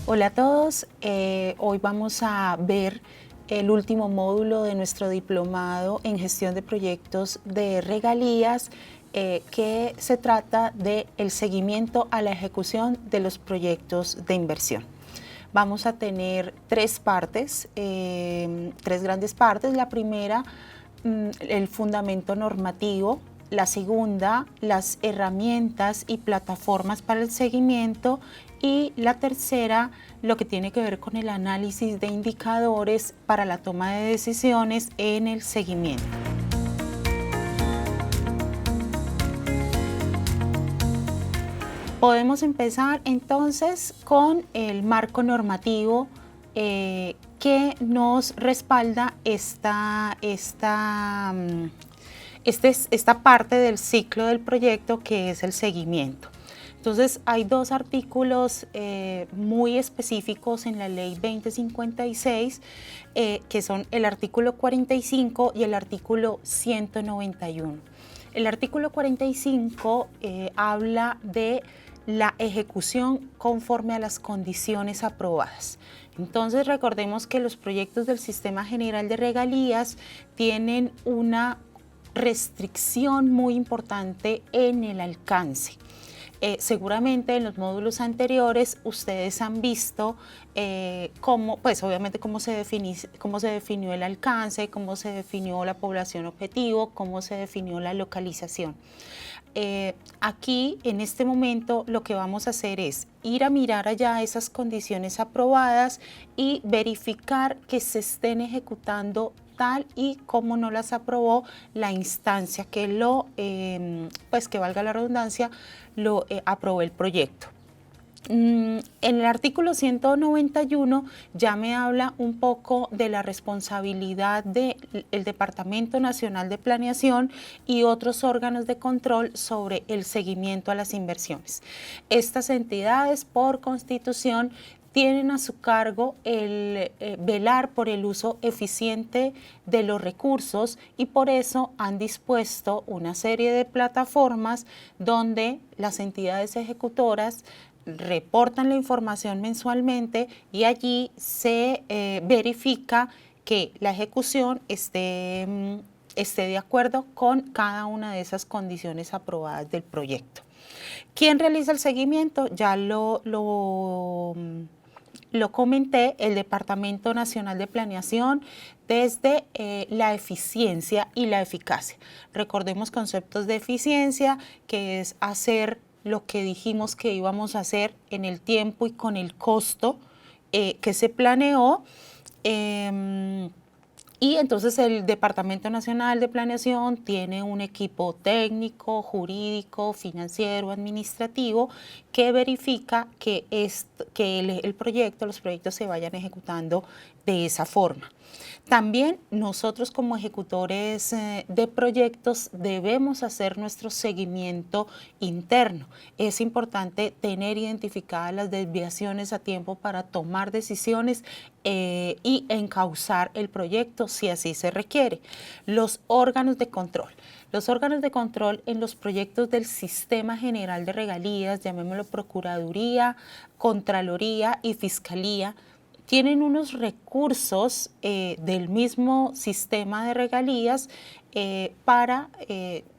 Hola a todos, hoy vamos a ver el último módulo de nuestro diplomado en gestión de proyectos de regalías, que se trata del seguimiento a la ejecución de los proyectos de inversión. Vamos a tener tres partes, tres grandes partes. La primera, el fundamento normativo. La segunda, las herramientas y plataformas para el seguimiento. Y la tercera, lo que tiene que ver con el análisis de indicadores para la toma de decisiones en el seguimiento. Podemos empezar entonces con el marco normativo que nos respalda esta parte del ciclo del proyecto, que es el seguimiento. Entonces hay dos artículos muy específicos en la ley 2056, que son el artículo 45 y el artículo 191. El artículo 45 habla de la ejecución conforme a las condiciones aprobadas. Entonces recordemos que los proyectos del Sistema General de Regalías tienen una restricción muy importante en el alcance. Seguramente en los módulos anteriores ustedes han visto obviamente cómo se definió el alcance, cómo se definió la población objetivo, cómo se definió la localización. Aquí, en este momento, lo que vamos a hacer es ir a mirar allá esas condiciones aprobadas y verificar que se estén ejecutando tal y como no las aprobó la instancia que que valga la redundancia, aprobó el proyecto. En el artículo 191 ya me habla un poco de la responsabilidad del Departamento Nacional de Planeación y otros órganos de control sobre el seguimiento a las inversiones. Estas entidades, por constitución, tienen a su cargo el velar por el uso eficiente de los recursos, y por eso han dispuesto una serie de plataformas donde las entidades ejecutoras reportan la información mensualmente y allí se verifica que la ejecución esté de acuerdo con cada una de esas condiciones aprobadas del proyecto. ¿Quién realiza el seguimiento? Ya lo comenté, el Departamento Nacional de Planeación, desde la eficiencia y la eficacia. Recordemos conceptos de eficiencia, que es hacer lo que dijimos que íbamos a hacer en el tiempo y con el costo que se planeó. Y entonces el Departamento Nacional de Planeación tiene un equipo técnico, jurídico, financiero, administrativo, que verifica que el proyecto, los proyectos se vayan ejecutando de esa forma. También nosotros, como ejecutores de proyectos, debemos hacer nuestro seguimiento interno. Es importante tener identificadas las desviaciones a tiempo para tomar decisiones y encauzar el proyecto si así se requiere. Los órganos de control. Los órganos de control en los proyectos del Sistema General de Regalías, llamémoslo Procuraduría, Contraloría y Fiscalía, tienen unos recursos del mismo sistema de regalías para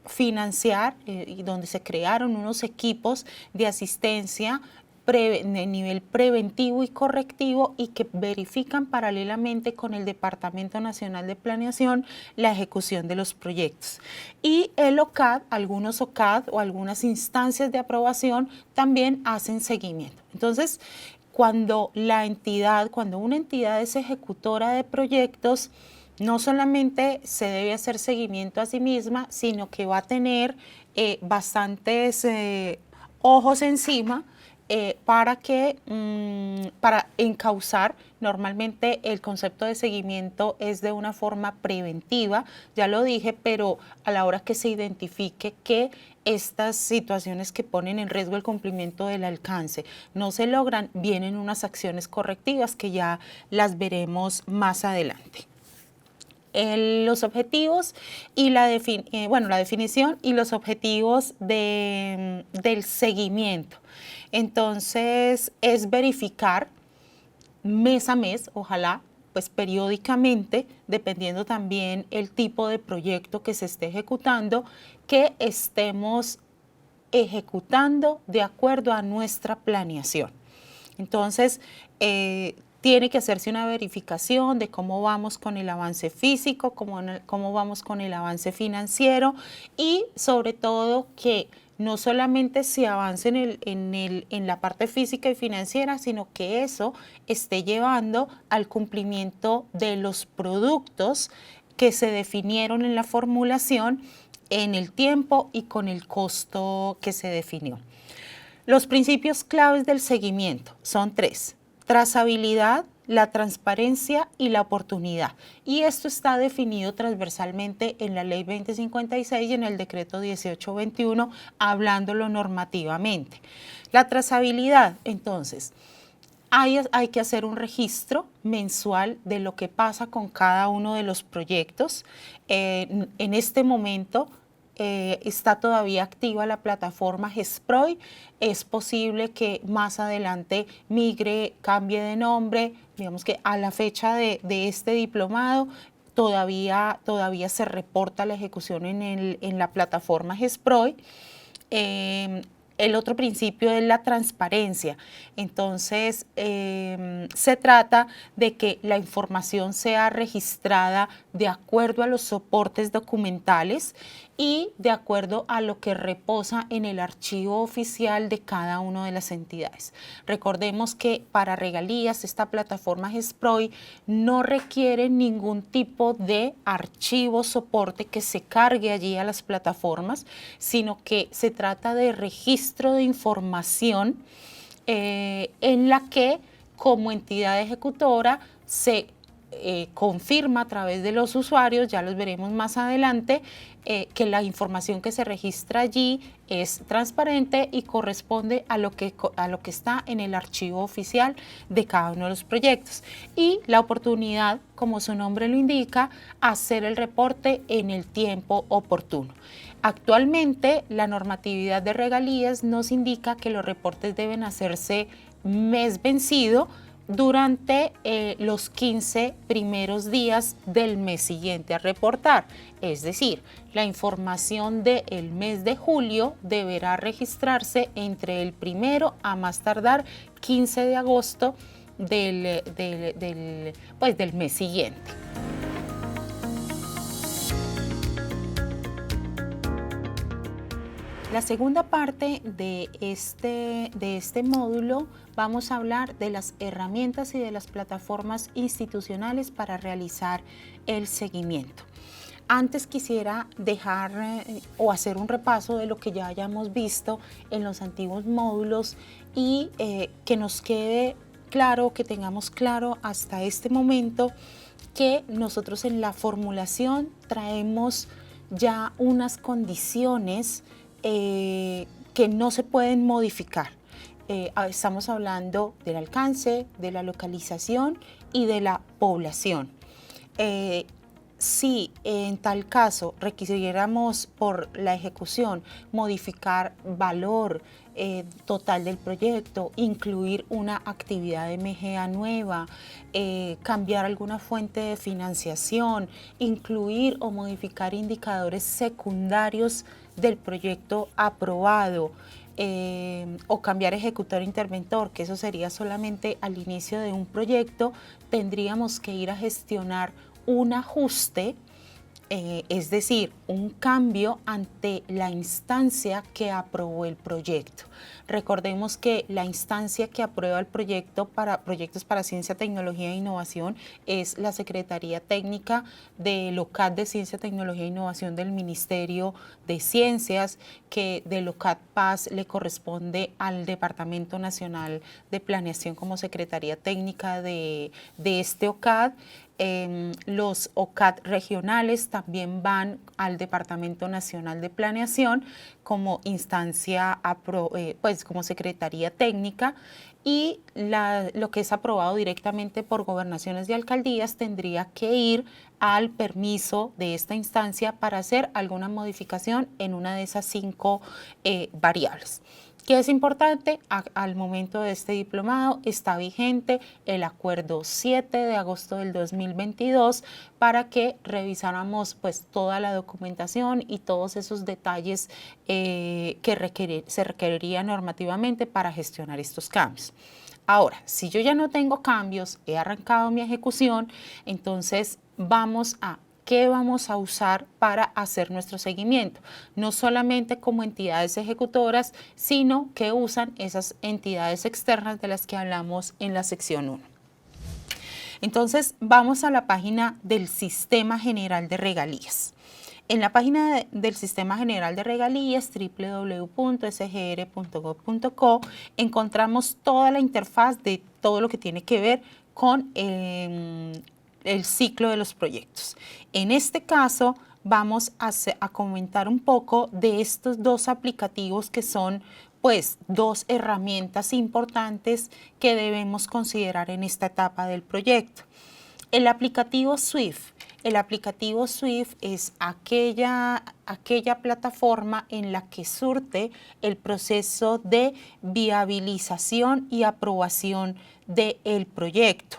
financiar, y donde se crearon unos equipos de asistencia de nivel preventivo y correctivo, y que verifican paralelamente con el Departamento Nacional de Planeación la ejecución de los proyectos. Y el OCAD, algunos OCAD o algunas instancias de aprobación también hacen seguimiento. Entonces, cuando una entidad es ejecutora de proyectos, no solamente se debe hacer seguimiento a sí misma, sino que va a tener bastantes ojos encima para encauzar. Normalmente el concepto de seguimiento es de una forma preventiva, ya lo dije, pero a la hora que se identifique que estas situaciones que ponen en riesgo el cumplimiento del alcance no se logran, vienen unas acciones correctivas que ya las veremos más adelante. Los objetivos y la definición y los objetivos del seguimiento. Entonces, es verificar mes a mes, ojalá, pues periódicamente, dependiendo también el tipo de proyecto que se esté ejecutando, que estemos ejecutando de acuerdo a nuestra planeación. Entonces, tiene que hacerse una verificación de cómo vamos con el avance físico, cómo vamos con el avance financiero y sobre todo que no solamente se avance en la parte física y financiera, sino que eso esté llevando al cumplimiento de los productos que se definieron en la formulación en el tiempo y con el costo que se definió. Los principios claves del seguimiento son 3: trazabilidad, la transparencia y la oportunidad. Y esto está definido transversalmente en la Ley 2056 y en el Decreto 1821, hablándolo normativamente. La trazabilidad, entonces, hay que hacer un registro mensual de lo que pasa con cada uno de los proyectos. En este momento está todavía activa la plataforma GESPROI. Es posible que más adelante migre, cambie de nombre. Digamos que a la fecha de este diplomado todavía se reporta la ejecución en la plataforma GESPROI. El otro principio es la transparencia. Entonces, se trata de que la información sea registrada de acuerdo a los soportes documentales y de acuerdo a lo que reposa en el archivo oficial de cada una de las entidades. Recordemos que para regalías, esta plataforma GESPROI no requiere ningún tipo de archivo soporte que se cargue allí a las plataformas, sino que se trata de registro de información en la que como entidad ejecutora se confirma a través de los usuarios, ya los veremos más adelante, que la información que se registra allí es transparente y corresponde a lo que está en el archivo oficial de cada uno de los proyectos. Y la oportunidad, como su nombre lo indica, hacer el reporte en el tiempo oportuno. Actualmente, la normatividad de regalías nos indica que los reportes deben hacerse mes vencido durante los 15 primeros días del mes siguiente a reportar. Es decir, la información del mes de julio deberá registrarse entre el 1 a más tardar 15 de agosto del mes siguiente. La segunda parte de este módulo vamos a hablar de las herramientas y de las plataformas institucionales para realizar el seguimiento. Antes quisiera dejar o hacer un repaso de lo que ya hayamos visto en los antiguos módulos y que nos quede claro, que tengamos claro hasta este momento que nosotros en la formulación traemos ya unas condiciones que no se pueden modificar. Estamos hablando del alcance, de la localización y de la población. Si en tal caso requiriéramos por la ejecución modificar valor total del proyecto, incluir una actividad MGA nueva, cambiar alguna fuente de financiación, incluir o modificar indicadores secundarios del proyecto aprobado, o cambiar ejecutor interventor, que eso sería solamente al inicio de un proyecto, tendríamos que ir a gestionar un ajuste, es decir, un cambio ante la instancia que aprobó el proyecto. Recordemos que la instancia que aprueba el proyecto para proyectos para ciencia, tecnología e innovación es la Secretaría Técnica del OCAD de Ciencia, Tecnología e Innovación del Ministerio de Ciencias, que del OCAD Paz le corresponde al Departamento Nacional de Planeación como Secretaría Técnica de este OCAD. Los OCAD regionales también van al Departamento Nacional de Planeación como instancia, como Secretaría Técnica, y lo que es aprobado directamente por gobernaciones y alcaldías tendría que ir al permiso de esta instancia para hacer alguna modificación en una de esas 5 variables. ¿Qué es importante? Al momento de este diplomado está vigente el acuerdo 7 de agosto del 2022 para que revisáramos pues toda la documentación y todos esos detalles que se requeriría normativamente para gestionar estos cambios. Ahora, si yo ya no tengo cambios, he arrancado mi ejecución, entonces ¿qué vamos a usar para hacer nuestro seguimiento? No solamente como entidades ejecutoras, sino que usan esas entidades externas de las que hablamos en la sección 1. Entonces, vamos a la página del Sistema General de Regalías. En la página del Sistema General de Regalías, www.sgr.gov.co, encontramos toda la interfaz de todo lo que tiene que ver con el ciclo de los proyectos. En este caso, vamos a comentar un poco de estos dos aplicativos que son pues dos herramientas importantes que debemos considerar en esta etapa del proyecto. El aplicativo Swift. El aplicativo Swift es aquella plataforma en la que surte el proceso de viabilización y aprobación del proyecto.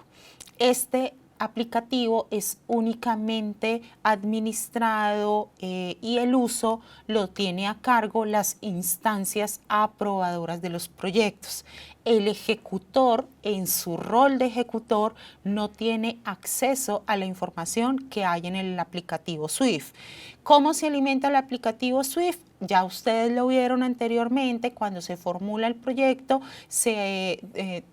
Este aplicativo es únicamente administrado y el uso lo tiene a cargo las instancias aprobadoras de los proyectos. El ejecutor, en su rol de ejecutor, no tiene acceso a la información que hay en el aplicativo Swift. ¿Cómo se alimenta el aplicativo Swift? Ya ustedes lo vieron anteriormente, cuando se formula el proyecto,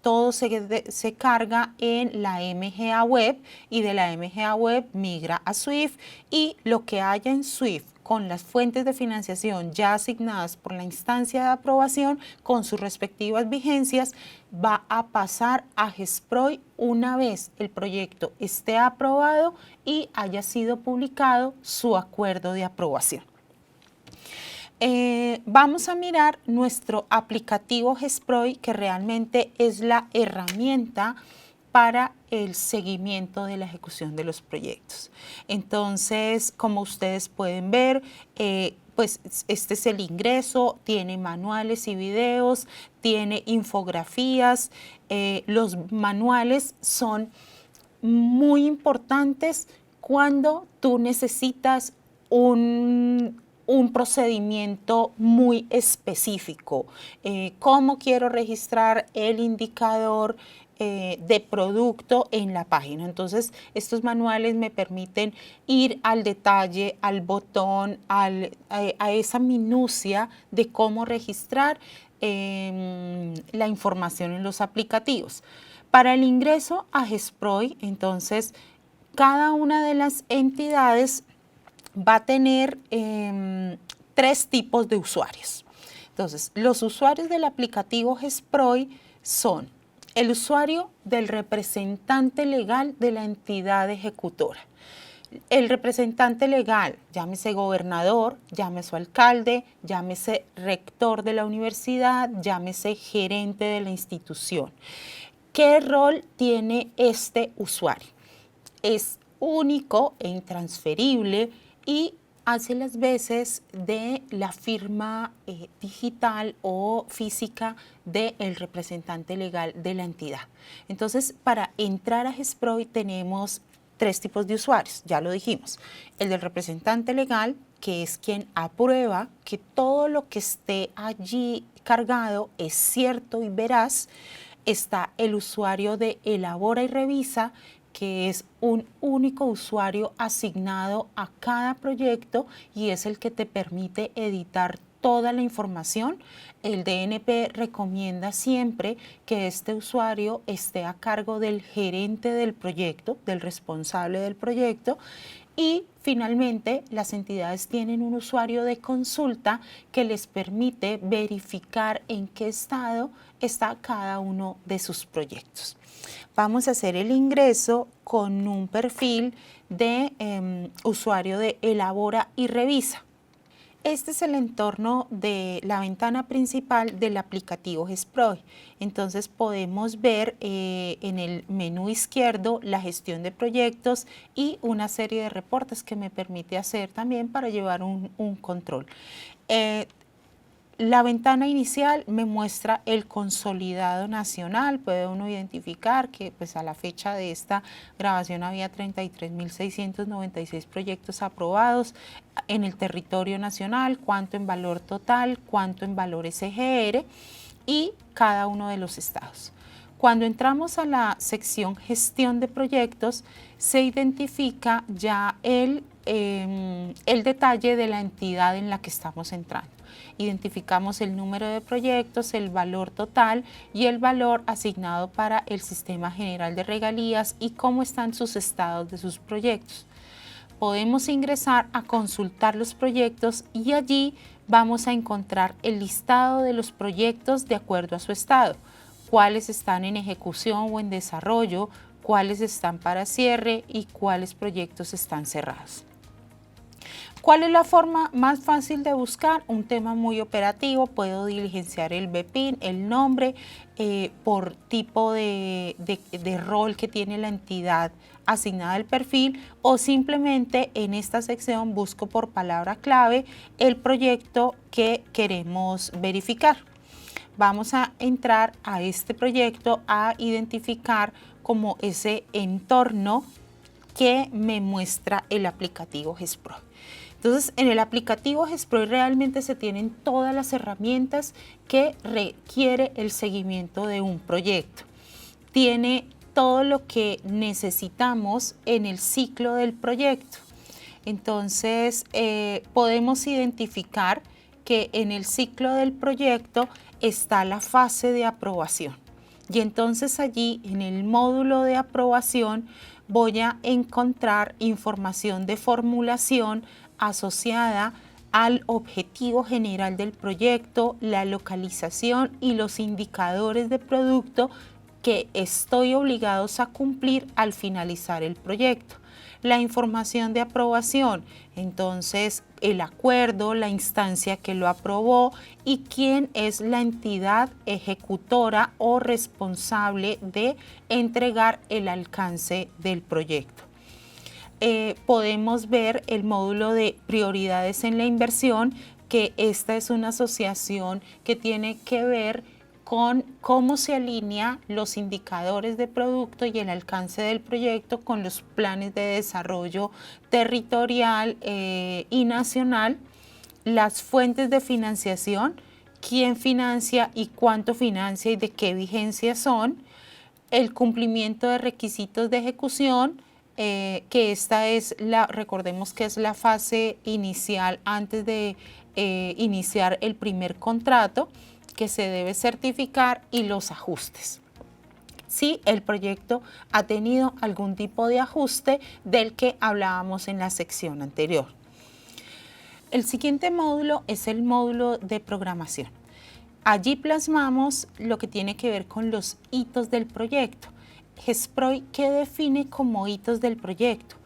todo se carga en la MGA Web y de la MGA Web migra a Swift, y lo que haya en Swift con las fuentes de financiación ya asignadas por la instancia de aprobación con sus respectivas vigencias va a pasar a GESPROI una vez el proyecto esté aprobado y haya sido publicado su acuerdo de aprobación. Vamos a mirar nuestro aplicativo GESPROI, que realmente es la herramienta para el seguimiento de la ejecución de los proyectos. Entonces, como ustedes pueden ver, pues este es el ingreso, tiene manuales y videos, tiene infografías. Los manuales son muy importantes cuando tú necesitas un procedimiento muy específico. ¿Cómo quiero registrar el indicador de producto en la página? Entonces, estos manuales me permiten ir al detalle, al botón, a esa minucia de cómo registrar la información en los aplicativos. Para el ingreso a GESPROI, entonces, cada una de las entidades va a tener 3 tipos de usuarios. Entonces, los usuarios del aplicativo GESPROI son el usuario del representante legal de la entidad ejecutora. El representante legal, llámese gobernador, llámese alcalde, llámese rector de la universidad, llámese gerente de la institución. ¿Qué rol tiene este usuario? Es único e intransferible y hace las veces de la firma digital o física del representante legal de la entidad. Entonces, para entrar a GESPROI tenemos 3 tipos de usuarios, ya lo dijimos. El del representante legal, que es quien aprueba que todo lo que esté allí cargado es cierto y veraz. Está el usuario de elabora y revisa, que es un único usuario asignado a cada proyecto y es el que te permite editar toda la información. El DNP recomienda siempre que este usuario esté a cargo del gerente del proyecto, del responsable del proyecto. Y finalmente, las entidades tienen un usuario de consulta que les permite verificar en qué estado está cada uno de sus proyectos. Vamos a hacer el ingreso con un perfil de usuario de elabora y revisa. Este es el entorno de la ventana principal del aplicativo GESPROI. Entonces podemos ver en el menú izquierdo la gestión de proyectos y una serie de reportes que me permite hacer también para llevar un control. La ventana inicial me muestra el consolidado nacional. Puede uno identificar que pues, a la fecha de esta grabación había 33.696 proyectos aprobados en el territorio nacional, cuánto en valor total, cuánto en valor SGR y cada uno de los estados. Cuando entramos a la sección gestión de proyectos, se identifica ya el detalle de la entidad en la que estamos entrando. Identificamos el número de proyectos, el valor total y el valor asignado para el Sistema General de Regalías y cómo están sus estados de sus proyectos. Podemos ingresar a consultar los proyectos y allí vamos a encontrar el listado de los proyectos de acuerdo a su estado, cuáles están en ejecución o en desarrollo, cuáles están para cierre y cuáles proyectos están cerrados. ¿Cuál es la forma más fácil de buscar? Un tema muy operativo, puedo diligenciar el BPIN, el nombre, por tipo de rol que tiene la entidad asignada al perfil, o simplemente en esta sección busco por palabra clave el proyecto que queremos verificar. Vamos a entrar a este proyecto a identificar como ese entorno que me muestra el aplicativo GESPROI. Entonces, en el aplicativo GESPROI realmente se tienen todas las herramientas que requiere el seguimiento de un proyecto. Tiene todo lo que necesitamos en el ciclo del proyecto. Entonces, podemos identificar que en el ciclo del proyecto está la fase de aprobación. Y entonces allí en el módulo de aprobación voy a encontrar información de formulación asociada al objetivo general del proyecto, la localización y los indicadores de producto que estoy obligados a cumplir al finalizar el proyecto. La información de aprobación, entonces el acuerdo, la instancia que lo aprobó y quién es la entidad ejecutora o responsable de entregar el alcance del proyecto. Podemos ver el módulo de prioridades en la inversión, que esta es una asociación que tiene que ver con cómo se alinean los indicadores de producto y el alcance del proyecto con los planes de desarrollo territorial y nacional, las fuentes de financiación, quién financia y cuánto financia y de qué vigencia son, el cumplimiento de requisitos de ejecución, que esta es recordemos que es la fase inicial antes de iniciar el primer contrato, que se debe certificar, y los ajustes. Si el proyecto ha tenido algún tipo de ajuste del que hablábamos en la sección anterior. El siguiente módulo es el módulo de programación. Allí plasmamos lo que tiene que ver con los hitos del proyecto. GESPROI, ¿qué define como hitos del proyecto?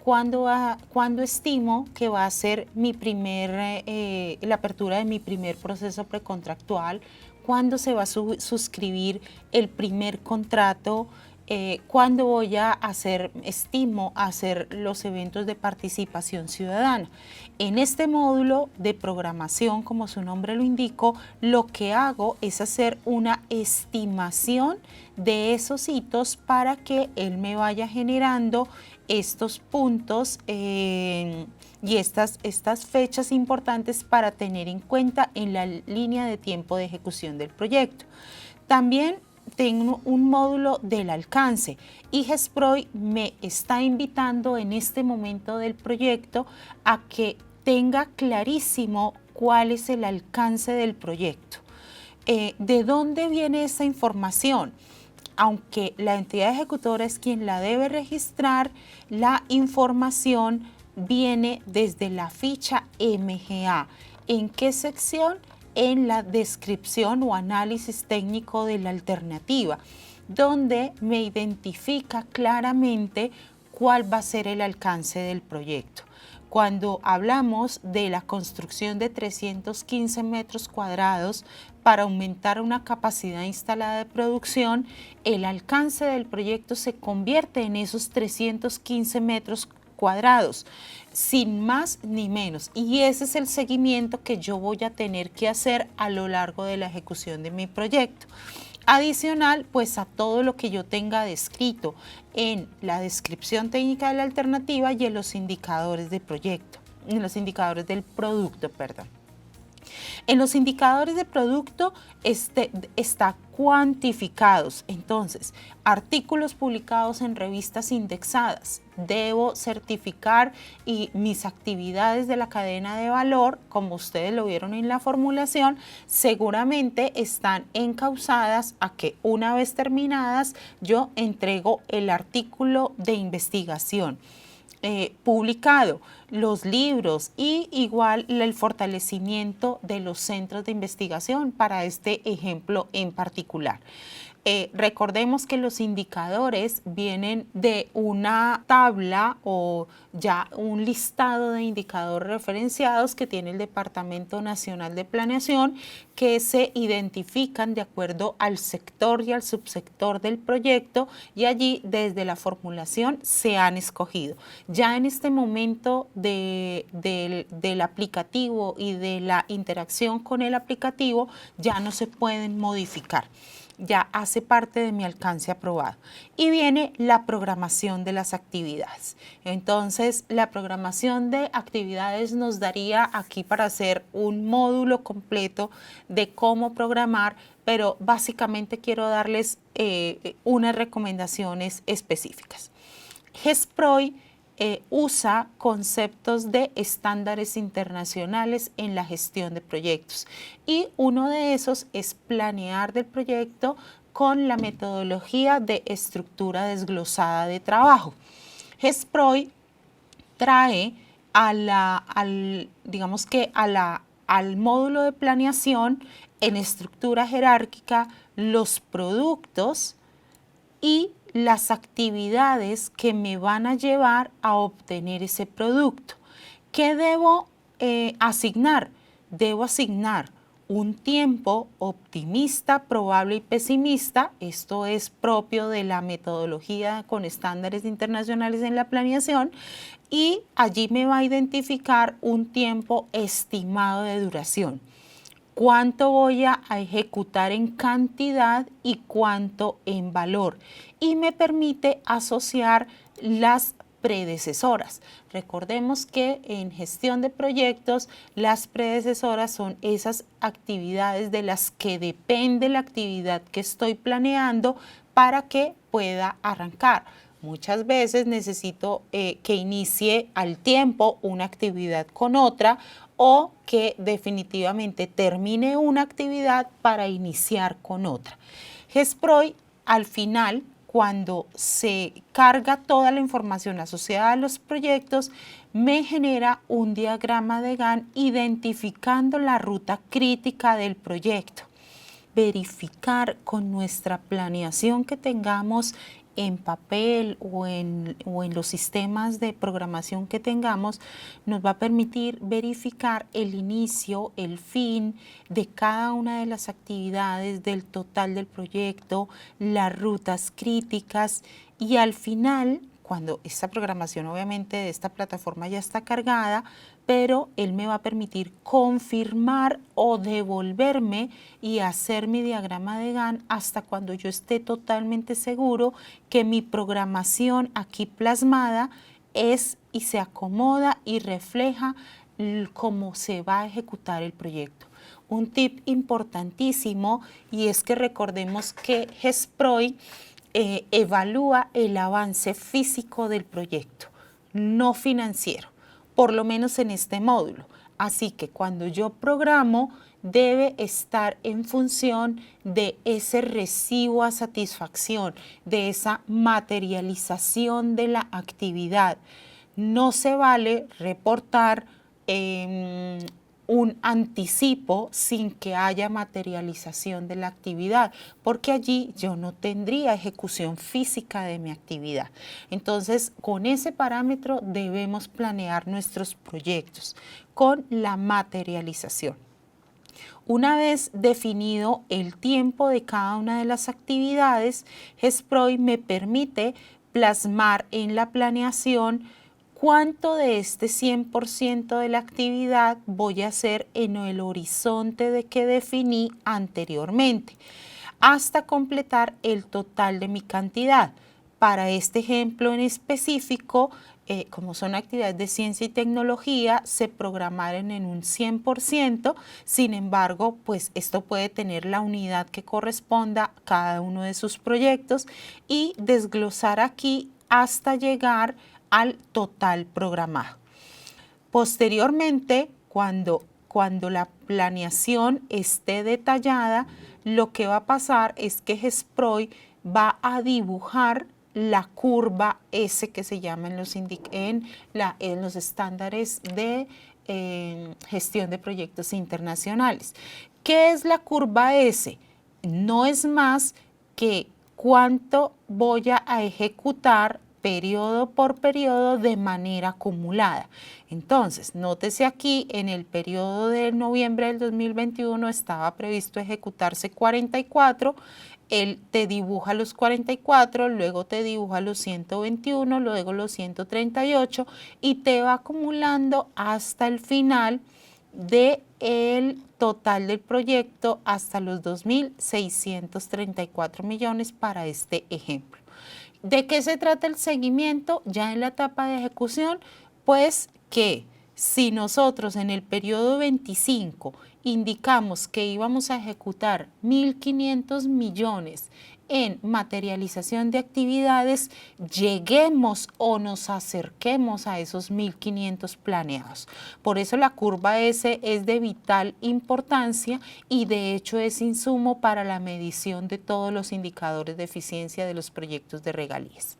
¿Cuándo estimo que va a ser la apertura de mi primer proceso precontractual? ¿Cuándo se va a suscribir el primer contrato? ¿Cuándo voy a estimo hacer los eventos de participación ciudadana? En este módulo de programación, como su nombre lo indica, lo que hago es hacer una estimación de esos hitos para que él me vaya generando estos puntos y estas fechas importantes para tener en cuenta en la línea de tiempo de ejecución del proyecto. También tengo un módulo del alcance y GESPROI me está invitando en este momento del proyecto a que tenga clarísimo cuál es el alcance del proyecto. ¿De dónde viene esa información? Aunque la entidad ejecutora es quien la debe registrar, la información viene desde la ficha MGA. ¿En qué sección? En la descripción o análisis técnico de la alternativa, donde me identifica claramente cuál va a ser el alcance del proyecto. Cuando hablamos de la construcción de 315 metros cuadrados para aumentar una capacidad instalada de producción, el alcance del proyecto se convierte en esos 315 metros cuadrados, sin más ni menos. Y ese es el seguimiento que yo voy a tener que hacer a lo largo de la ejecución de mi proyecto. Adicional, pues a todo lo que yo tenga descrito en la descripción técnica de la alternativa y en los indicadores de proyecto, en los indicadores del producto, perdón. En los indicadores de producto está cuantificados. Entonces, artículos publicados en revistas indexadas. Debo certificar y mis actividades de la cadena de valor, como ustedes lo vieron en la formulación, seguramente están encausadas a que una vez terminadas yo entrego el artículo de investigación. Publicado, los libros y igual el fortalecimiento de los centros de investigación para este ejemplo en particular. Recordemos que los indicadores vienen de una tabla o ya un listado de indicadores referenciados que tiene el Departamento Nacional de Planeación, que se identifican de acuerdo al sector y al subsector del proyecto, y allí desde la formulación se han escogido. Ya en este momento del aplicativo y de la interacción con el aplicativo ya no se pueden modificar. Ya hace parte de mi alcance aprobado. Y viene la programación de las actividades. Entonces, la programación de actividades nos daría aquí para hacer un módulo completo de cómo programar, pero básicamente quiero darles unas recomendaciones específicas. GESPROI usa conceptos de estándares internacionales en la gestión de proyectos, y uno de esos es planear del proyecto con la metodología de estructura desglosada de trabajo. GESPROI trae al módulo de planeación en estructura jerárquica los productos y las actividades que me van a llevar a obtener ese producto. ¿Qué debo asignar? Debo asignar un tiempo optimista, probable y pesimista. Esto es propio de la metodología con estándares internacionales en la planeación, y allí me va a identificar un tiempo estimado de duración. Cuánto voy a ejecutar en cantidad y cuánto en valor, y me permite asociar las predecesoras. Recordemos que en gestión de proyectos las predecesoras son esas actividades de las que depende la actividad que estoy planeando para que pueda arrancar. Muchas veces necesito que inicie al tiempo una actividad con otra, o que definitivamente termine una actividad para iniciar con otra. GESPROI, al final, cuando se carga toda la información asociada a los proyectos, me genera un diagrama de Gantt identificando la ruta crítica del proyecto. Verificar con nuestra planeación que tengamos en papel o en los sistemas de programación que tengamos, nos va a permitir verificar el inicio, el fin de cada una de las actividades del total del proyecto, las rutas críticas, y al final, cuando esta programación obviamente de esta plataforma ya está cargada, pero él me va a permitir confirmar o devolverme y hacer mi diagrama de Gantt hasta cuando yo esté totalmente seguro que mi programación aquí plasmada es y se acomoda y refleja cómo se va a ejecutar el proyecto. Un tip importantísimo, y es que recordemos que GESPROI evalúa el avance físico del proyecto, no financiero, por lo menos en este módulo. Así que cuando yo programo, debe estar en función de ese recibo a satisfacción, de esa materialización de la actividad. No se vale reportar un anticipo sin que haya materialización de la actividad, porque allí yo no tendría ejecución física de mi actividad. Entonces, con ese parámetro debemos planear nuestros proyectos, con la materialización. Una vez definido el tiempo de cada una de las actividades, GESPROI me permite plasmar en la planeación ¿cuánto de este 100% de la actividad voy a hacer en el horizonte de que definí anteriormente, hasta completar el total de mi cantidad? Para este ejemplo en específico, como son actividades de ciencia y tecnología, se programaron en un 100%, sin embargo, pues esto puede tener la unidad que corresponda a cada uno de sus proyectos y desglosar aquí hasta llegar al total programado. Posteriormente, cuando la planeación esté detallada, lo que va a pasar es que GESPROI va a dibujar la curva S que se llama en los estándares de gestión de proyectos internacionales. ¿Qué es la curva S? No es más que cuánto voy a ejecutar periodo por periodo de manera acumulada. Entonces, nótese aquí, en el periodo de noviembre del 2021 estaba previsto ejecutarse 44, él te dibuja los 44, luego te dibuja los 121, luego los 138 y te va acumulando hasta el final del total del proyecto hasta los 2.634 millones para este ejemplo. ¿De qué se trata el seguimiento ya en la etapa de ejecución? Pues que si nosotros en el periodo 25 indicamos que íbamos a ejecutar 1.500 millones en materialización de actividades, lleguemos o nos acerquemos a esos 1.500 planeados. Por eso la curva S es de vital importancia y de hecho es insumo para la medición de todos los indicadores de eficiencia de los proyectos de regalías.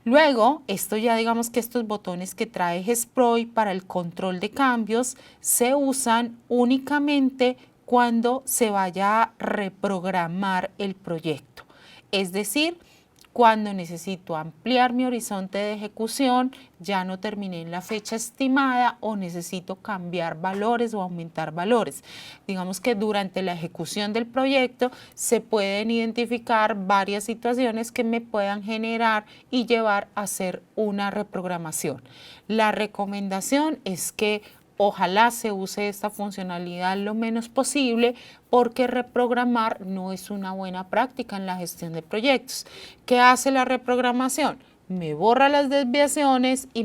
Luego, digamos que estos botones que trae GESPROI para el control de cambios se usan únicamente cuando se vaya a reprogramar el proyecto. Es decir, cuando necesito ampliar mi horizonte de ejecución, ya no terminé en la fecha estimada o necesito cambiar valores o aumentar valores. Digamos que durante la ejecución del proyecto se pueden identificar varias situaciones que me puedan generar y llevar a hacer una reprogramación. La recomendación es que ojalá se use esta funcionalidad lo menos posible porque reprogramar no es una buena práctica en la gestión de proyectos. ¿Qué hace la reprogramación? Me borra las desviaciones y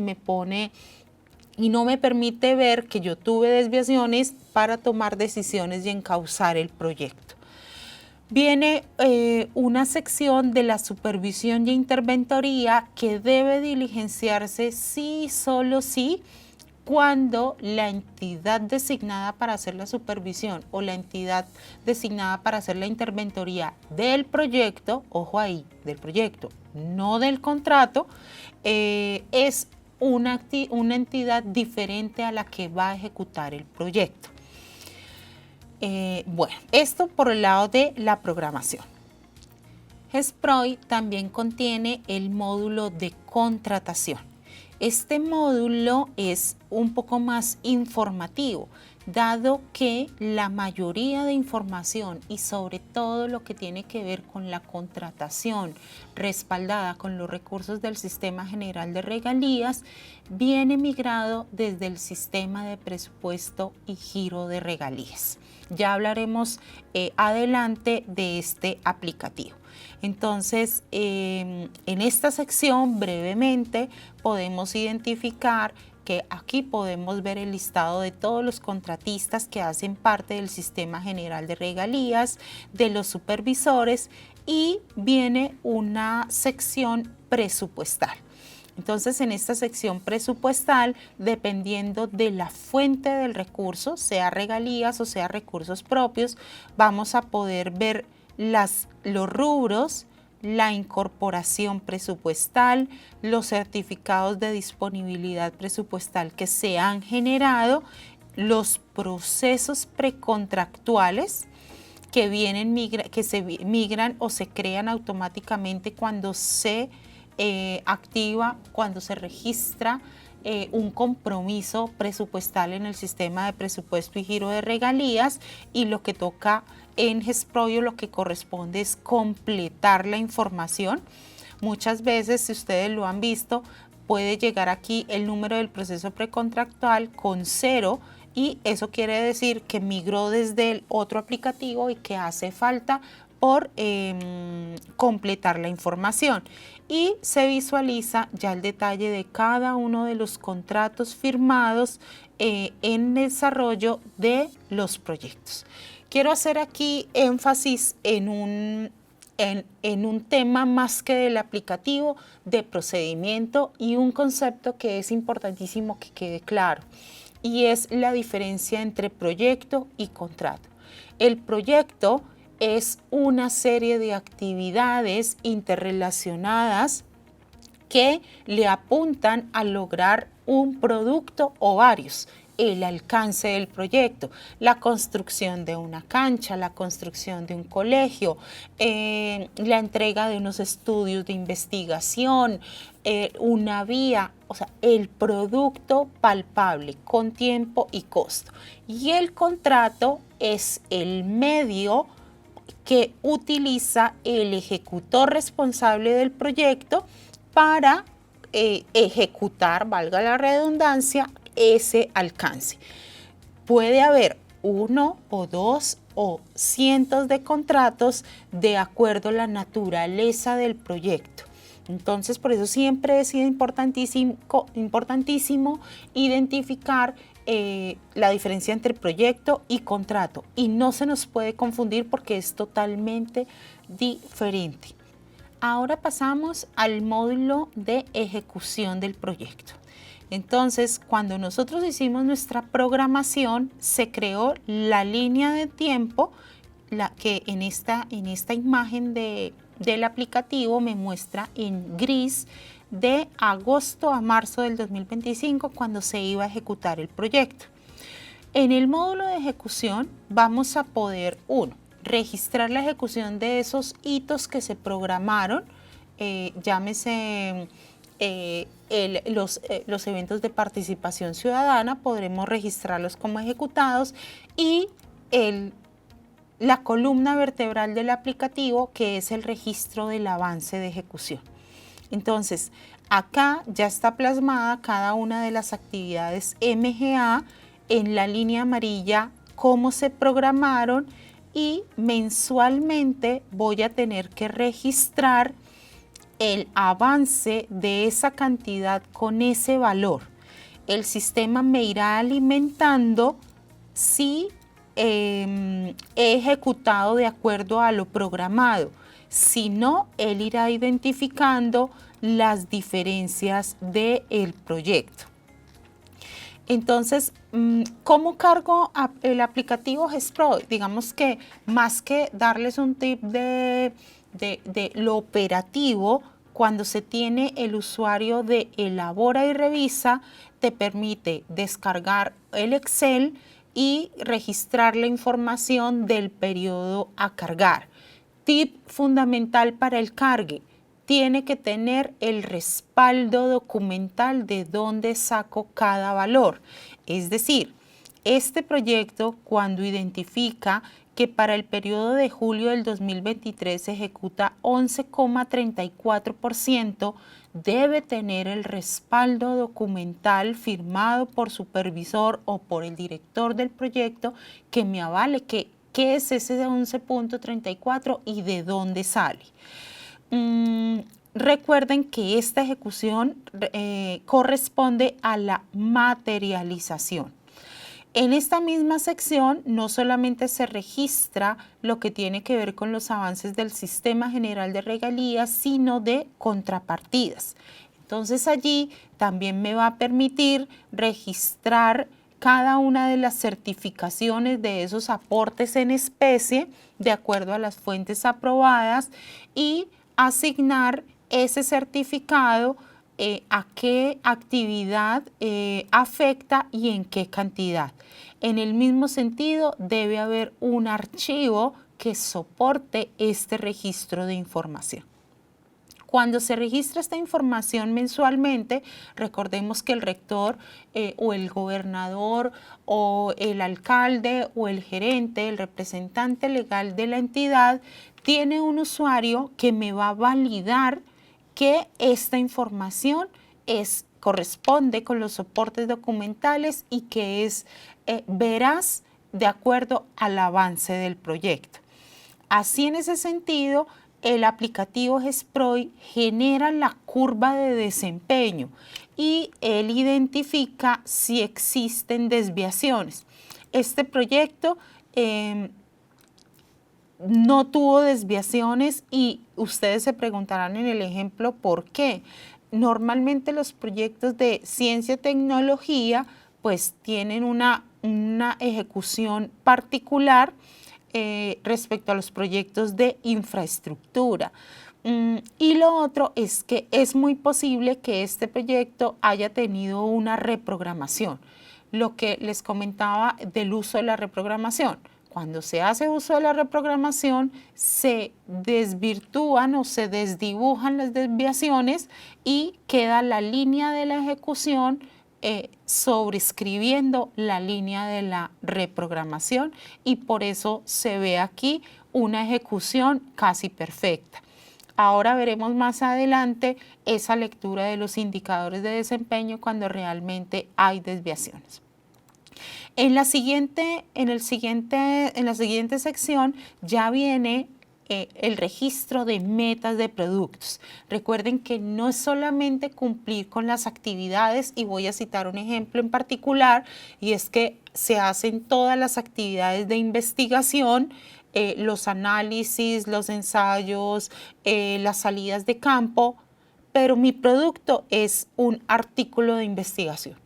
no me permite ver que yo tuve desviaciones para tomar decisiones y encauzar el proyecto. Viene una sección de la supervisión y interventoría que debe diligenciarse sí, solo sí, cuando la entidad designada para hacer la supervisión o la entidad designada para hacer la interventoría del proyecto, ojo ahí, del proyecto, no del contrato, es una entidad diferente a la que va a ejecutar el proyecto. Bueno, esto por el lado de la programación. GESPROI también contiene el módulo de contratación. Este módulo es un poco más informativo, dado que la mayoría de información y sobre todo lo que tiene que ver con la contratación respaldada con los recursos del Sistema General de Regalías viene migrado desde el sistema de presupuesto y giro de regalías. Ya hablaremos adelante de este aplicativo. Entonces, en esta sección brevemente podemos identificar que aquí podemos ver el listado de todos los contratistas que hacen parte del Sistema General de Regalías, de los supervisores y viene una sección presupuestal. Entonces, en esta sección presupuestal, dependiendo de la fuente del recurso, sea regalías o sea recursos propios, vamos a poder ver los rubros, la incorporación presupuestal, los certificados de disponibilidad presupuestal que se han generado, los procesos precontractuales que se migran o se crean automáticamente cuando se activa, cuando se registra un compromiso presupuestal en el sistema de presupuesto y giro de regalías, y lo que toca en GESPROI lo que corresponde es completar la información. Muchas veces, si ustedes lo han visto, puede llegar aquí el número del proceso precontractual con 0 y eso quiere decir que migró desde el otro aplicativo y que hace falta por completar la información. Y se visualiza ya el detalle de cada uno de los contratos firmados en desarrollo de los proyectos. Quiero hacer aquí énfasis en un tema más que del aplicativo, de procedimiento y un concepto que es importantísimo que quede claro, y es la diferencia entre proyecto y contrato. El proyecto es una serie de actividades interrelacionadas que le apuntan a lograr un producto o varios. El alcance del proyecto, la construcción de una cancha, la construcción de un colegio, la entrega de unos estudios de investigación, una vía, o sea, el producto palpable con tiempo y costo. Y el contrato es el medio que utiliza el ejecutor responsable del proyecto para ejecutar, valga la redundancia, ese alcance. Puede haber uno o dos o cientos de contratos de acuerdo a la naturaleza del proyecto. Entonces, por eso siempre es importantísimo identificar la diferencia entre proyecto y contrato. Y no se nos puede confundir porque es totalmente diferente. Ahora pasamos al módulo de ejecución del proyecto. Entonces, cuando nosotros hicimos nuestra programación, se creó la línea de tiempo, que en esta imagen del aplicativo me muestra en gris de agosto a marzo del 2025, cuando se iba a ejecutar el proyecto. En el módulo de ejecución vamos a poder, registrar la ejecución de esos hitos que se programaron, llámese los eventos de participación ciudadana, podremos registrarlos como ejecutados, y la columna vertebral del aplicativo, que es el registro del avance de ejecución. Entonces, acá ya está plasmada cada una de las actividades MGA en la línea amarilla, cómo se programaron, y mensualmente voy a tener que registrar el avance de esa cantidad con ese valor. El sistema me irá alimentando si he ejecutado de acuerdo a lo programado. Si no, él irá identificando las diferencias del proyecto. Entonces, ¿cómo cargo el aplicativo GESPRO? Digamos que más que darles un tip de lo operativo, cuando se tiene el usuario de elabora y revisa, te permite descargar el Excel y registrar la información del periodo a cargar. Tip fundamental para el cargue: tiene que tener el respaldo documental de dónde saco cada valor. Es decir, este proyecto, cuando identifica que para el periodo de julio del 2023 se ejecuta 11,34%, debe tener el respaldo documental firmado por supervisor o por el director del proyecto que me avale qué es ese 11,34 y de dónde sale. Recuerden que esta ejecución corresponde a la materialización. En esta misma sección no solamente se registra lo que tiene que ver con los avances del Sistema General de Regalías, sino de contrapartidas. Entonces allí también me va a permitir registrar cada una de las certificaciones de esos aportes en especie de acuerdo a las fuentes aprobadas y asignar ese certificado a qué actividad afecta y en qué cantidad. En el mismo sentido, debe haber un archivo que soporte este registro de información. Cuando se registra esta información mensualmente, recordemos que el rector o el gobernador o el alcalde o el gerente, el representante legal de la entidad, tiene un usuario que me va a validar que esta información corresponde con los soportes documentales y que es veraz de acuerdo al avance del proyecto. Así, en ese sentido, el aplicativo GESPROI genera la curva de desempeño y él identifica si existen desviaciones. Este proyecto no tuvo desviaciones y ustedes se preguntarán en el ejemplo ¿por qué? Normalmente los proyectos de ciencia y tecnología pues tienen una ejecución particular respecto a los proyectos de infraestructura. Y lo otro es que es muy posible que este proyecto haya tenido una reprogramación. Lo que les comentaba del uso de la reprogramación. Cuando se hace uso de la reprogramación, se desvirtúan o se desdibujan las desviaciones y queda la línea de la ejecución sobreescribiendo la línea de la reprogramación y por eso se ve aquí una ejecución casi perfecta. Ahora veremos más adelante esa lectura de los indicadores de desempeño cuando realmente hay desviaciones. En la siguiente sección ya viene el registro de metas de productos. Recuerden que no es solamente cumplir con las actividades, y voy a citar un ejemplo en particular, y es que se hacen todas las actividades de investigación, los análisis, los ensayos, las salidas de campo, pero mi producto es un artículo de investigación.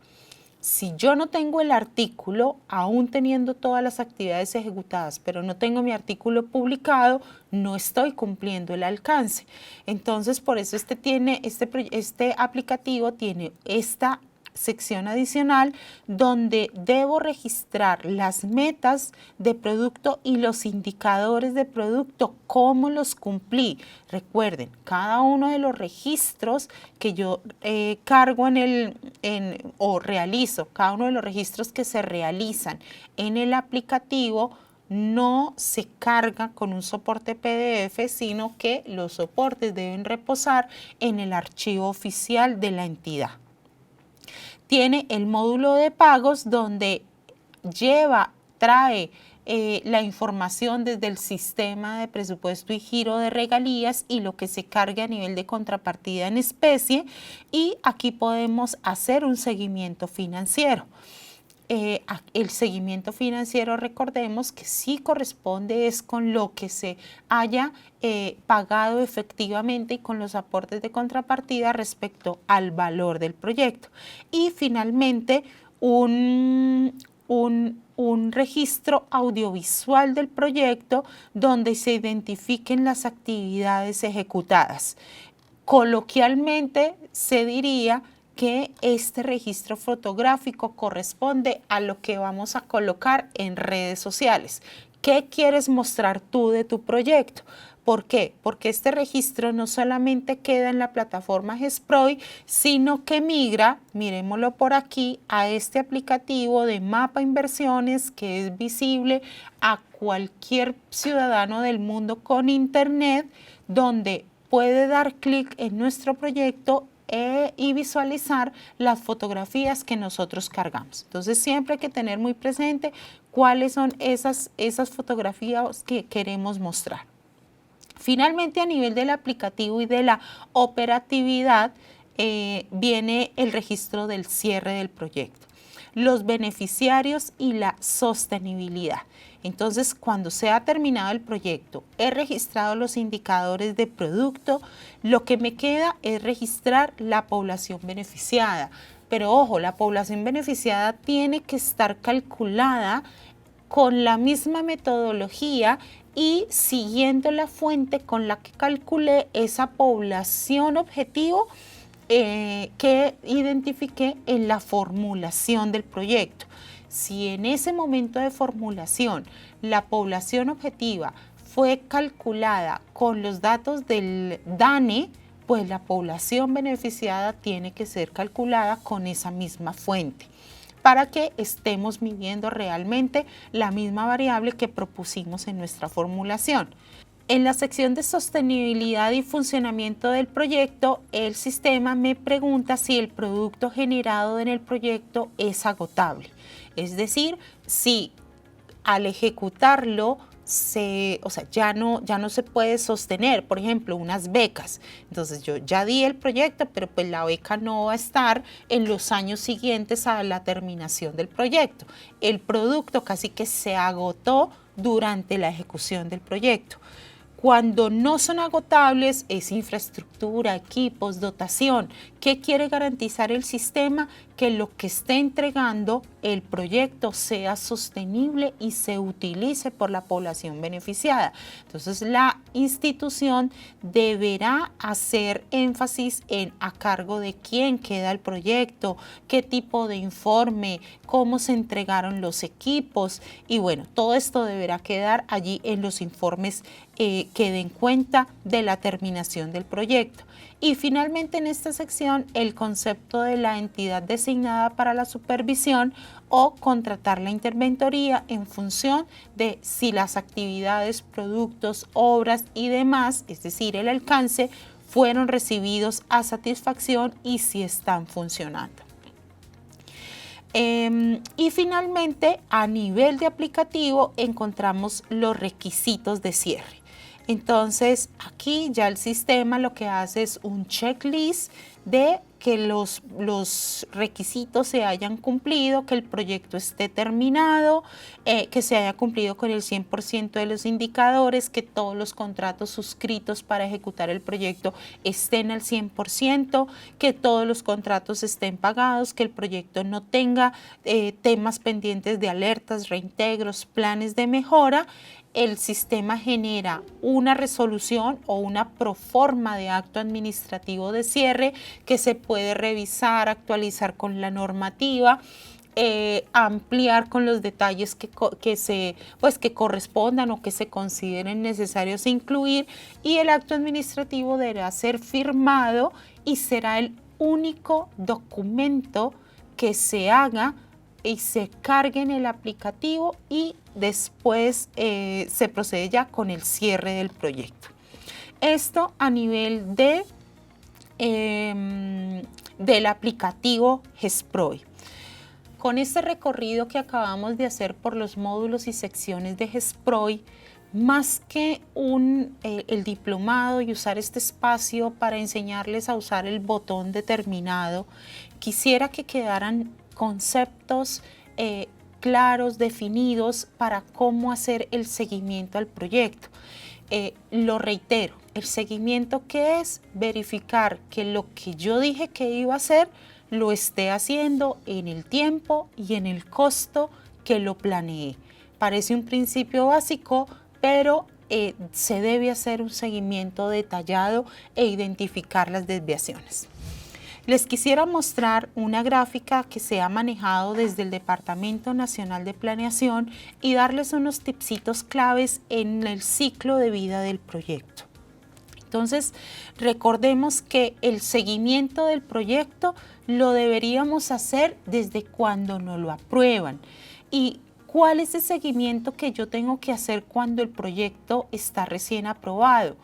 Si yo no tengo el artículo, aún teniendo todas las actividades ejecutadas, pero no tengo mi artículo publicado, no estoy cumpliendo el alcance. Entonces, por eso este aplicativo tiene esta sección adicional donde debo registrar las metas de producto y los indicadores de producto, cómo los cumplí. Recuerden, cada uno de los registros que yo cargo o realizo, cada uno de los registros que se realizan en el aplicativo no se carga con un soporte PDF, sino que los soportes deben reposar en el archivo oficial de la entidad. Tiene el módulo de pagos donde trae la información desde el sistema de presupuesto y giro de regalías y lo que se cargue a nivel de contrapartida en especie, y aquí podemos hacer un seguimiento financiero. El seguimiento financiero, recordemos que sí corresponde es con lo que se haya pagado efectivamente y con los aportes de contrapartida respecto al valor del proyecto. Y finalmente un registro audiovisual del proyecto donde se identifiquen las actividades ejecutadas. Coloquialmente se diría que este registro fotográfico corresponde a lo que vamos a colocar en redes sociales. ¿Qué quieres mostrar tú de tu proyecto? ¿Por qué? Porque este registro no solamente queda en la plataforma GESPROI, sino que migra, miremoslo por aquí, a este aplicativo de Mapa Inversiones que es visible a cualquier ciudadano del mundo con internet, donde puede dar clic en nuestro proyecto y visualizar las fotografías que nosotros cargamos. Entonces siempre hay que tener muy presente cuáles son esas fotografías que queremos mostrar. Finalmente, a nivel del aplicativo y de la operatividad, viene el registro del cierre del proyecto, los beneficiarios y la sostenibilidad. Entonces, cuando se ha terminado el proyecto, he registrado los indicadores de producto, lo que me queda es registrar la población beneficiada. Pero ojo, la población beneficiada tiene que estar calculada con la misma metodología y siguiendo la fuente con la que calculé esa población objetivo que identifiqué en la formulación del proyecto. Si en ese momento de formulación la población objetiva fue calculada con los datos del DANE, pues la población beneficiada tiene que ser calculada con esa misma fuente para que estemos midiendo realmente la misma variable que propusimos en nuestra formulación. En la sección de sostenibilidad y funcionamiento del proyecto, el sistema me pregunta si el producto generado en el proyecto es agotable. Es decir, si al ejecutarlo ya no se puede sostener, por ejemplo, unas becas. Entonces yo ya di el proyecto, pero pues la beca no va a estar en los años siguientes a la terminación del proyecto. El producto casi que se agotó durante la ejecución del proyecto. Cuando no son agotables es infraestructura, equipos, dotación. ¿Qué quiere garantizar el sistema? Que lo que esté entregando el proyecto sea sostenible y se utilice por la población beneficiada. Entonces la institución deberá hacer énfasis en a cargo de quién queda el proyecto, qué tipo de informe, cómo se entregaron los equipos y bueno, todo esto deberá quedar allí en los informes que den cuenta de la terminación del proyecto. Y finalmente en esta sección el concepto de la entidad designada para la supervisión o contratar la interventoría en función de si las actividades, productos, obras y demás, es decir, el alcance, fueron recibidos a satisfacción y si están funcionando. Y finalmente, a nivel de aplicativo, encontramos los requisitos de cierre. Entonces, aquí ya el sistema lo que hace es un checklist de que los requisitos se hayan cumplido, que el proyecto esté terminado, que se haya cumplido con el 100% de los indicadores, que todos los contratos suscritos para ejecutar el proyecto estén al 100%, que todos los contratos estén pagados, que el proyecto no tenga temas pendientes de alertas, reintegros, planes de mejora. El sistema genera una resolución o una proforma de acto administrativo de cierre que se puede revisar, actualizar con la normativa, ampliar con los detalles que correspondan o que se consideren necesarios incluir, y el acto administrativo deberá ser firmado y será el único documento que se haga y se cargue en el aplicativo y después se procede ya con el cierre del proyecto. Esto a nivel del aplicativo GESPROI. Con este recorrido que acabamos de hacer por los módulos y secciones de GESPROI, más que el diplomado y usar este espacio para enseñarles a usar el botón determinado, quisiera que quedaran conceptos claros, definidos para cómo hacer el seguimiento al proyecto. Lo reitero, el seguimiento que es verificar que lo que yo dije que iba a hacer lo esté haciendo en el tiempo y en el costo que lo planeé. Parece un principio básico, pero se debe hacer un seguimiento detallado e identificar las desviaciones. Les quisiera mostrar una gráfica que se ha manejado desde el Departamento Nacional de Planeación y darles unos tipsitos claves en el ciclo de vida del proyecto. Entonces, recordemos que el seguimiento del proyecto lo deberíamos hacer desde cuando nos lo aprueban. ¿Y cuál es el seguimiento que yo tengo que hacer cuando el proyecto está recién aprobado?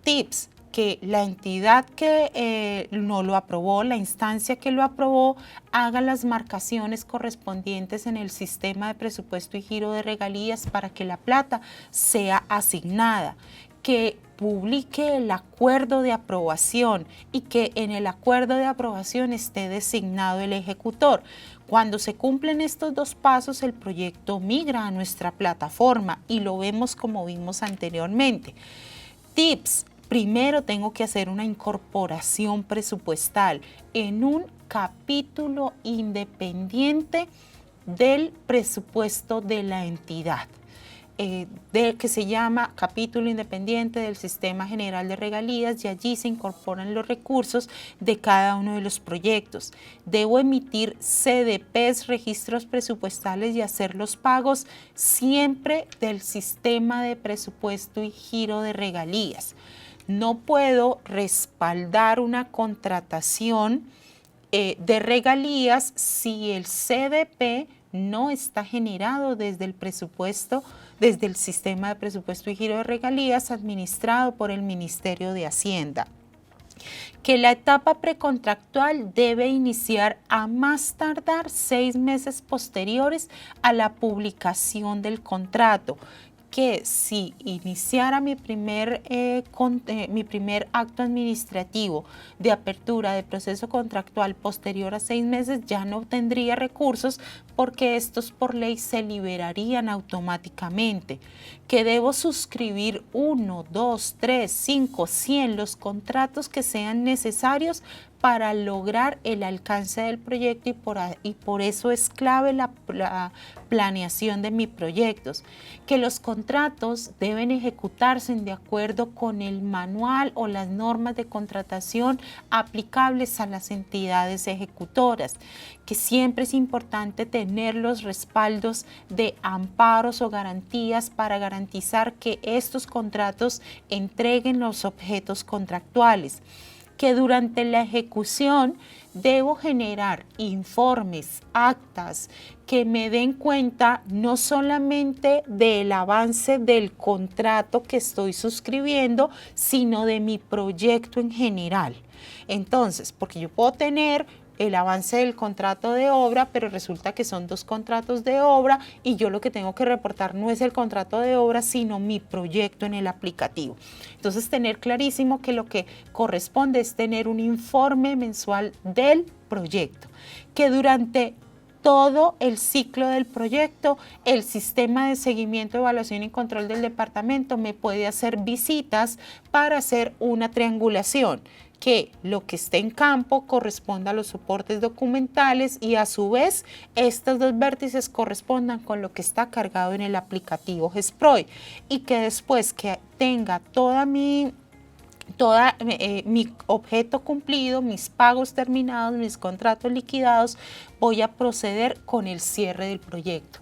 Tips: que la entidad que no lo aprobó, la instancia que lo aprobó, haga las marcaciones correspondientes en el sistema de presupuesto y giro de regalías para que la plata sea asignada, que publique el acuerdo de aprobación y que en el acuerdo de aprobación esté designado el ejecutor. Cuando se cumplen estos dos pasos, el proyecto migra a nuestra plataforma y lo vemos como vimos anteriormente. Tips: primero tengo que hacer una incorporación presupuestal en un capítulo independiente del presupuesto de la entidad, que se llama capítulo independiente del Sistema General de Regalías, y allí se incorporan los recursos de cada uno de los proyectos. Debo emitir CDPs, registros presupuestales, y hacer los pagos siempre del sistema de presupuesto y giro de regalías. No puedo respaldar una contratación de regalías si el CDP no está generado desde el presupuesto, desde el sistema de presupuesto y giro de regalías administrado por el Ministerio de Hacienda. Que la etapa precontractual debe iniciar a más tardar 6 meses posteriores a la publicación del contrato, que si iniciara mi primer acto administrativo de apertura de proceso contractual posterior a 6 meses, ya no tendría recursos porque estos por ley se liberarían automáticamente. Que debo suscribir 1, 2, 3, 5, 100 los contratos que sean necesarios para lograr el alcance del proyecto y por eso es clave la planeación de mis proyectos. Que los contratos deben ejecutarse de acuerdo con el manual o las normas de contratación aplicables a las entidades ejecutoras. Que siempre es importante tener los respaldos de amparos o garantías para garantizar que estos contratos entreguen los objetos contractuales. Que durante la ejecución debo generar informes, actas que me den cuenta no solamente del avance del contrato que estoy suscribiendo, sino de mi proyecto en general. Entonces, porque yo puedo tener el avance del contrato de obra, pero resulta que son 2 contratos de obra y yo lo que tengo que reportar no es el contrato de obra, sino mi proyecto en el aplicativo. Entonces, tener clarísimo que lo que corresponde es tener un informe mensual del proyecto, que durante todo el ciclo del proyecto, el sistema de seguimiento, evaluación y control del departamento me puede hacer visitas para hacer una triangulación, que lo que esté en campo corresponda a los soportes documentales y a su vez estos 2 vértices correspondan con lo que está cargado en el aplicativo GESPROI y que después que tenga mi objeto cumplido, mis pagos terminados, mis contratos liquidados, voy a proceder con el cierre del proyecto.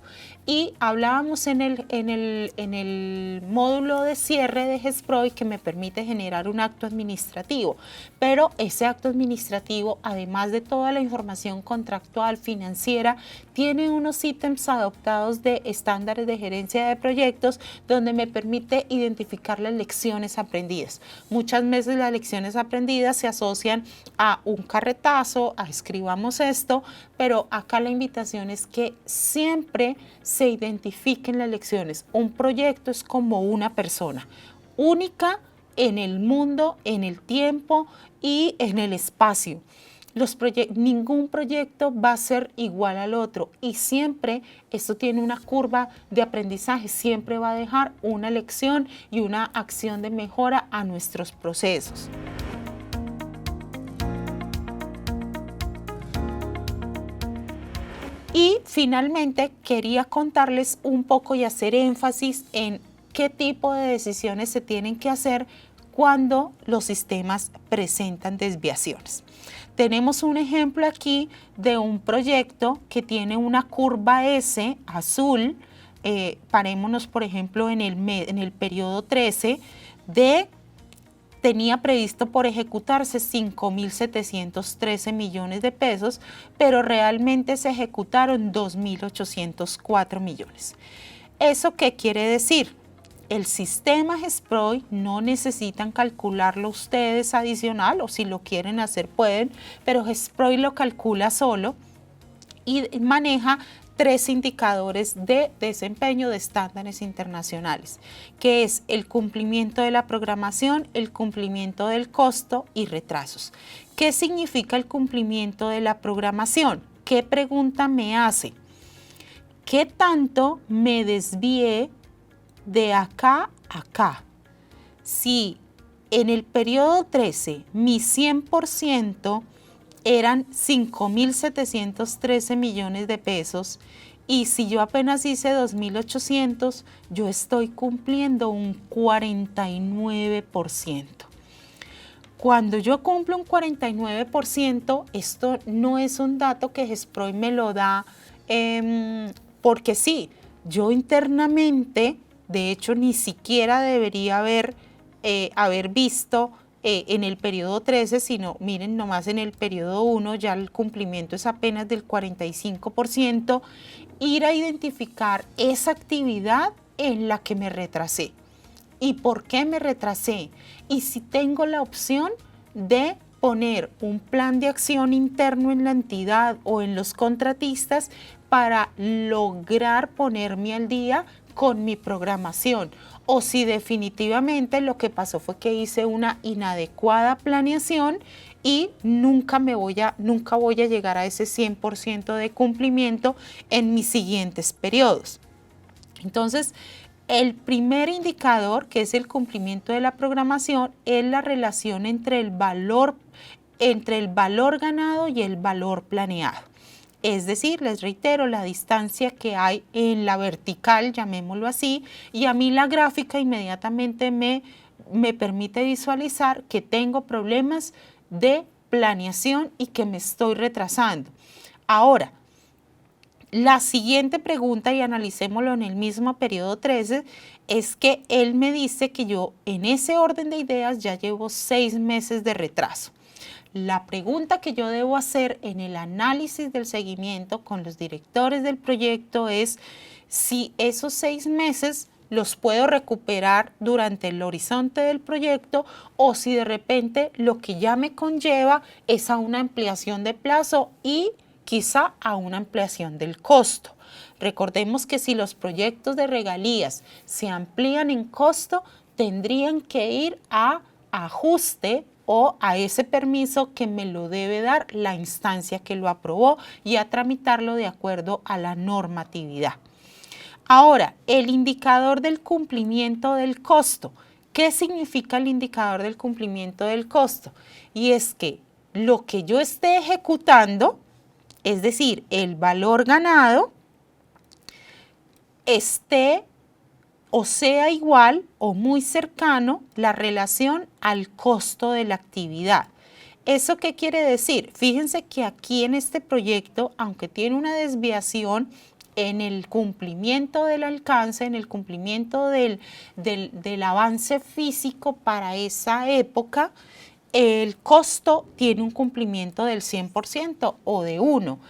Y hablábamos en el módulo de cierre de GESPROI que me permite generar un acto administrativo, pero ese acto administrativo, además de toda la información contractual, financiera, tiene unos ítems adoptados de estándares de gerencia de proyectos donde me permite identificar las lecciones aprendidas. Muchas veces las lecciones aprendidas se asocian a un carretazo, a escribamos esto, pero acá la invitación es que siempre se identifiquen las lecciones. Un proyecto es como una persona, única en el mundo, en el tiempo y en el espacio. Ningún proyecto va a ser igual al otro y siempre esto tiene una curva de aprendizaje, siempre va a dejar una lección y una acción de mejora a nuestros procesos. Y finalmente quería contarles un poco y hacer énfasis en qué tipo de decisiones se tienen que hacer cuando los sistemas presentan desviaciones. Tenemos un ejemplo aquí de un proyecto que tiene una curva S azul, parémonos por ejemplo en el periodo 13 tenía previsto por ejecutarse 5.713 millones de pesos, pero realmente se ejecutaron 2.804 millones. ¿Eso qué quiere decir? El sistema GESPROI no necesitan calcularlo ustedes adicional, o si lo quieren hacer pueden, pero GESPROI lo calcula solo y maneja 3 indicadores de desempeño de estándares internacionales, que es el cumplimiento de la programación, el cumplimiento del costo y retrasos. ¿Qué significa el cumplimiento de la programación? ¿Qué pregunta me hace? ¿Qué tanto me desvié de acá a acá? Si en el periodo 13 mi 100% eran 5.713 millones de pesos y si yo apenas hice 2.800, yo estoy cumpliendo un 49%. Cuando yo cumplo un 49%, esto no es un dato que GESPROI me lo da porque sí, yo internamente, de hecho, ni siquiera debería haber visto en el periodo 13, sino miren nomás en el periodo 1 ya el cumplimiento es apenas del 45%, ir a identificar esa actividad en la que me retrasé. ¿Y por qué me retrasé? Y si tengo la opción de poner un plan de acción interno en la entidad o en los contratistas para lograr ponerme al día con mi programación, o si definitivamente lo que pasó fue que hice una inadecuada planeación y nunca voy a llegar a ese 100% de cumplimiento en mis siguientes periodos. Entonces, el primer indicador, que es el cumplimiento de la programación, es la relación entre el valor ganado y el valor planeado. Es decir, les reitero, la distancia que hay en la vertical, llamémoslo así, y a mí la gráfica inmediatamente me permite visualizar que tengo problemas de planeación y que me estoy retrasando. Ahora, la siguiente pregunta, y analicémoslo en el mismo periodo 13, es que él me dice que yo en ese orden de ideas ya llevo 6 meses de retraso. La pregunta que yo debo hacer en el análisis del seguimiento con los directores del proyecto es si esos 6 meses los puedo recuperar durante el horizonte del proyecto o si de repente lo que ya me conlleva es a una ampliación de plazo y quizá a una ampliación del costo. Recordemos que si los proyectos de regalías se amplían en costo, tendrían que ir a ajuste o a ese permiso que me lo debe dar la instancia que lo aprobó y a tramitarlo de acuerdo a la normatividad. Ahora, el indicador del cumplimiento del costo. ¿Qué significa el indicador del cumplimiento del costo? Y es que lo que yo esté ejecutando, es decir, el valor ganado, esté o sea igual o muy cercano la relación al costo de la actividad. ¿Eso qué quiere decir? Fíjense que aquí en este proyecto, aunque tiene una desviación en el cumplimiento del alcance, en el cumplimiento del avance físico para esa época, el costo tiene un cumplimiento del 100% o de 1.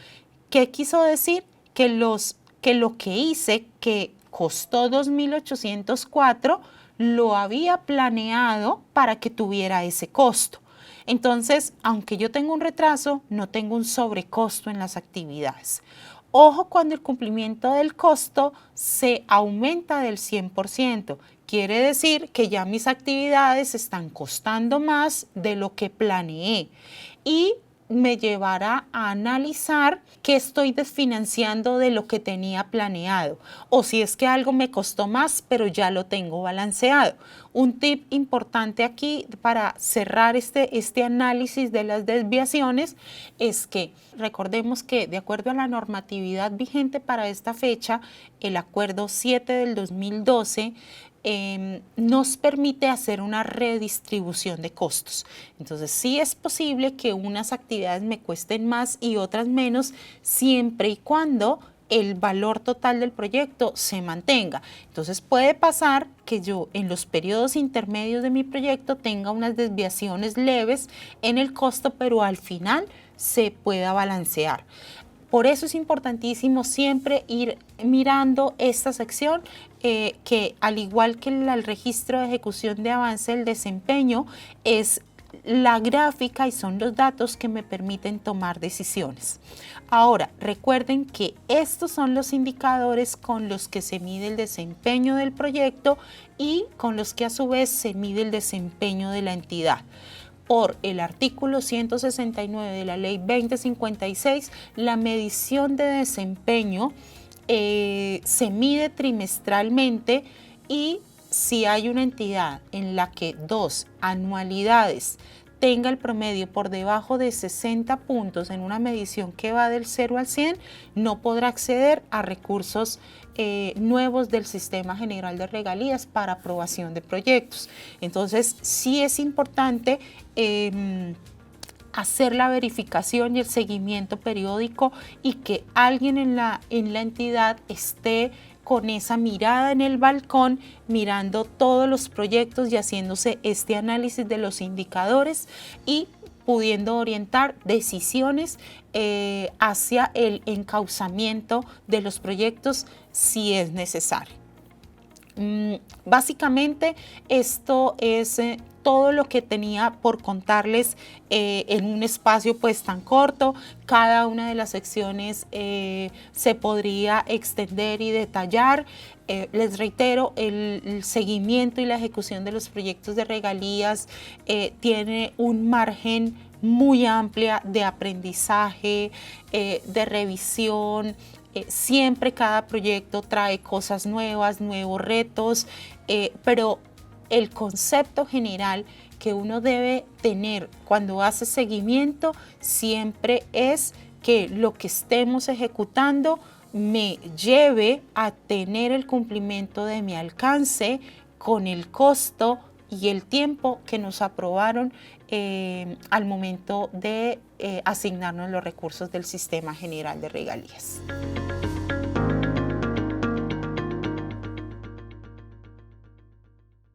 ¿Qué quiso decir? Que lo que hice, que costó 2.804, lo había planeado para que tuviera ese costo. Entonces, aunque yo tengo un retraso, no tengo un sobrecosto en las actividades. Ojo cuando el cumplimiento del costo se aumenta del 100%. Quiere decir que ya mis actividades están costando más de lo que planeé y me llevará a analizar qué estoy desfinanciando de lo que tenía planeado o si es que algo me costó más pero ya lo tengo balanceado. Un tip importante aquí para cerrar este análisis de las desviaciones es que recordemos que de acuerdo a la normatividad vigente para esta fecha, el acuerdo 7 del 2012 nos permite hacer una redistribución de costos. Entonces sí es posible que unas actividades me cuesten más y otras menos, siempre y cuando el valor total del proyecto se mantenga. Entonces puede pasar que yo en los periodos intermedios de mi proyecto tenga unas desviaciones leves en el costo, pero al final se pueda balancear. Por eso es importantísimo siempre ir mirando esta sección que al igual que el registro de ejecución de avance del desempeño es la gráfica y son los datos que me permiten tomar decisiones. Ahora, recuerden que estos son los indicadores con los que se mide el desempeño del proyecto y con los que a su vez se mide el desempeño de la entidad. Por el artículo 169 de la Ley 2056, la medición de desempeño se mide trimestralmente y si hay una entidad en la que 2 anualidades tenga el promedio por debajo de 60 puntos en una medición que va del 0 al 100, no podrá acceder a recursos nuevos del Sistema General de Regalías para aprobación de proyectos. Entonces, sí es importante hacer la verificación y el seguimiento periódico y que alguien en la entidad esté con esa mirada en el balcón, mirando todos los proyectos y haciéndose este análisis de los indicadores y pudiendo orientar decisiones hacia el encauzamiento de los proyectos si es necesario. Básicamente esto es todo lo que tenía por contarles en un espacio pues tan corto. Cada una de las secciones se podría extender y detallar. Les reitero, el seguimiento y la ejecución de los proyectos de regalías tiene un margen muy amplia de aprendizaje, de revisión. Siempre cada proyecto trae cosas nuevas, nuevos retos, pero el concepto general que uno debe tener cuando hace seguimiento siempre es que lo que estemos ejecutando me lleve a tener el cumplimiento de mi alcance con el costo y el tiempo que nos aprobaron al momento de asignarnos los recursos del Sistema General de Regalías.